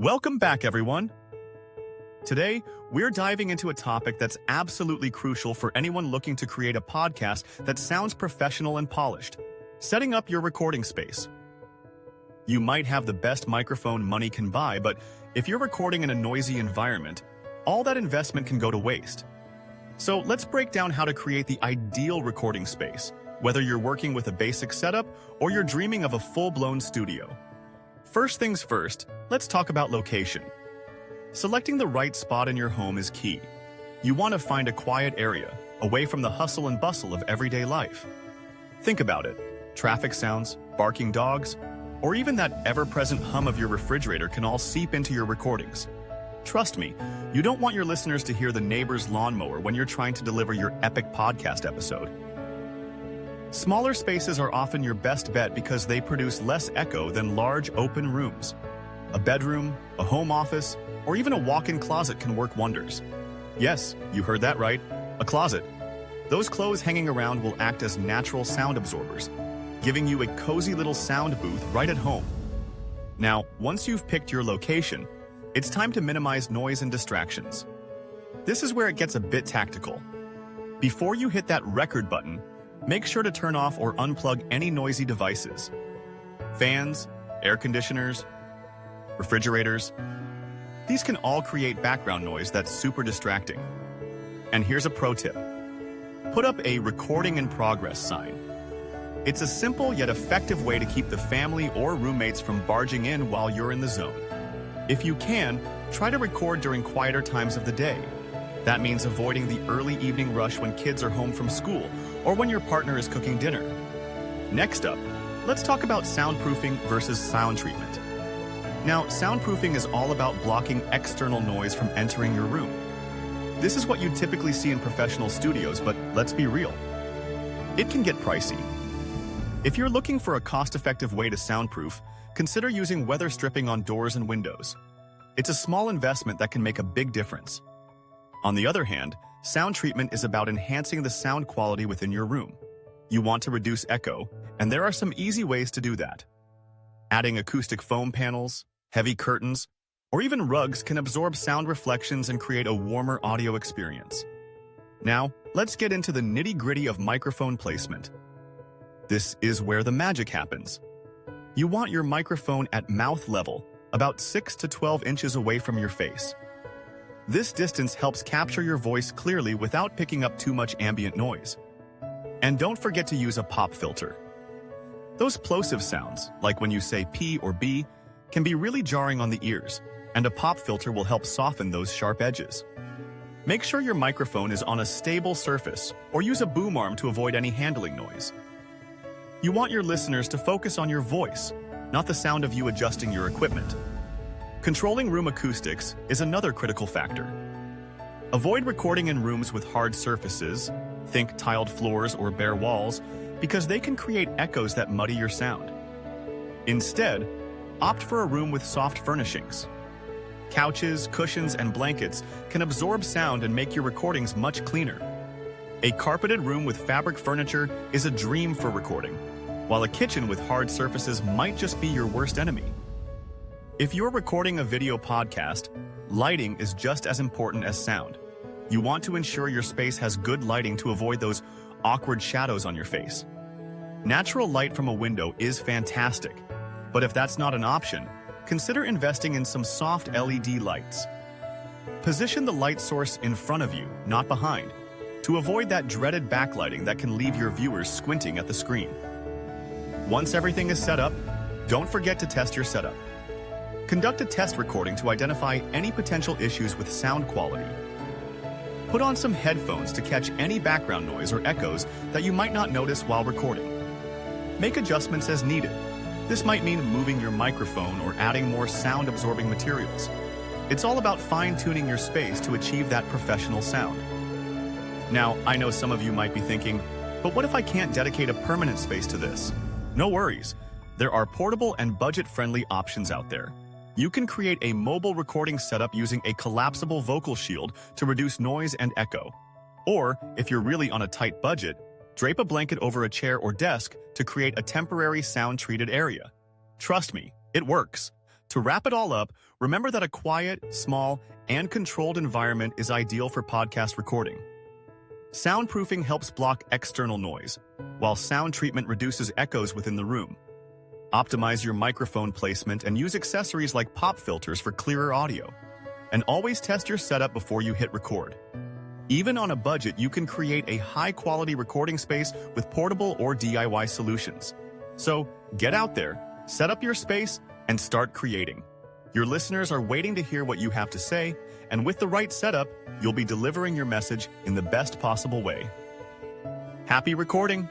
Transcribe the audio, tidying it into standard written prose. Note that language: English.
Welcome back, everyone. Today, we're diving into a topic that's absolutely crucial for anyone looking to create a podcast that sounds professional and polished: setting up your recording space. You might have the best microphone money can buy, but if you're recording in a noisy environment, all that investment can go to waste. So let's break down how to create the ideal recording space, whether you're working with a basic setup or you're dreaming of a full-blown studio. First things first, let's talk about location. Selecting the right spot in your home is key. You want to find a quiet area, away from the hustle and bustle of everyday life. Think about it. Traffic sounds, barking dogs, or even that ever-present hum of your refrigerator can all seep into your recordings. Trust me, you don't want your listeners to hear the neighbor's lawnmower when you're trying to deliver your epic podcast episode. Smaller spaces are often your best bet because they produce less echo than large open rooms. A bedroom, a home office, or even a walk-in closet can work wonders. Yes, you heard that right, a closet. Those clothes hanging around will act as natural sound absorbers, giving you a cozy little sound booth right at home. Now, once you've picked your location, it's time to minimize noise and distractions. This is where it gets a bit tactical. Before you hit that record button, make sure to turn off or unplug any noisy devices. Fans, air conditioners, refrigerators. These can all create background noise that's super distracting. And here's a pro tip. Put up a recording in progress sign. It's a simple yet effective way to keep the family or roommates from barging in while you're in the zone. If you can, try to record during quieter times of the day. That means avoiding the early evening rush when kids are home from school or when your partner is cooking dinner. Next up, let's talk about soundproofing versus sound treatment. Now, soundproofing is all about blocking external noise from entering your room. This is what you typically see in professional studios, but let's be real. It can get pricey. If you're looking for a cost-effective way to soundproof, consider using weather stripping on doors and windows. It's a small investment that can make a big difference. On the other hand, sound treatment is about enhancing the sound quality within your room. You want to reduce echo, and there are some easy ways to do that. Adding acoustic foam panels, heavy curtains, or even rugs can absorb sound reflections and create a warmer audio experience. Now, let's get into the nitty-gritty of microphone placement. This is where the magic happens. You want your microphone at mouth level, about 6 to 12 inches away from your face. This distance helps capture your voice clearly without picking up too much ambient noise. And don't forget to use a pop filter. Those plosive sounds, like when you say P or B, can be really jarring on the ears, and a pop filter will help soften those sharp edges. Make sure your microphone is on a stable surface, or use a boom arm to avoid any handling noise. You want your listeners to focus on your voice, not the sound of you adjusting your equipment. Controlling room acoustics is another critical factor. Avoid recording in rooms with hard surfaces, think tiled floors or bare walls, because they can create echoes that muddy your sound. Instead, opt for a room with soft furnishings. Couches, cushions, and blankets can absorb sound and make your recordings much cleaner. A carpeted room with fabric furniture is a dream for recording, while a kitchen with hard surfaces might just be your worst enemy. If you're recording a video podcast, lighting is just as important as sound. You want to ensure your space has good lighting to avoid those awkward shadows on your face. Natural light from a window is fantastic, but if that's not an option, consider investing in some soft LED lights. Position the light source in front of you, not behind, to avoid that dreaded backlighting that can leave your viewers squinting at the screen. Once everything is set up, don't forget to test your setup. Conduct a test recording to identify any potential issues with sound quality. Put on some headphones to catch any background noise or echoes that you might not notice while recording. Make adjustments as needed. This might mean moving your microphone or adding more sound-absorbing materials. It's all about fine-tuning your space to achieve that professional sound. Now, I know some of you might be thinking, but what if I can't dedicate a permanent space to this? No worries. There are portable and budget-friendly options out there. You can create a mobile recording setup using a collapsible vocal shield to reduce noise and echo. Or, if you're really on a tight budget, drape a blanket over a chair or desk to create a temporary sound-treated area. Trust me, it works. To wrap it all up, remember that a quiet, small, and controlled environment is ideal for podcast recording. Soundproofing helps block external noise, while sound treatment reduces echoes within the room. Optimize your microphone placement and use accessories like pop filters for clearer audio. And always test your setup before you hit record. Even on a budget, you can create a high-quality recording space with portable or DIY solutions. So, get out there, set up your space, and start creating. Your listeners are waiting to hear what you have to say, and with the right setup, you'll be delivering your message in the best possible way. Happy recording!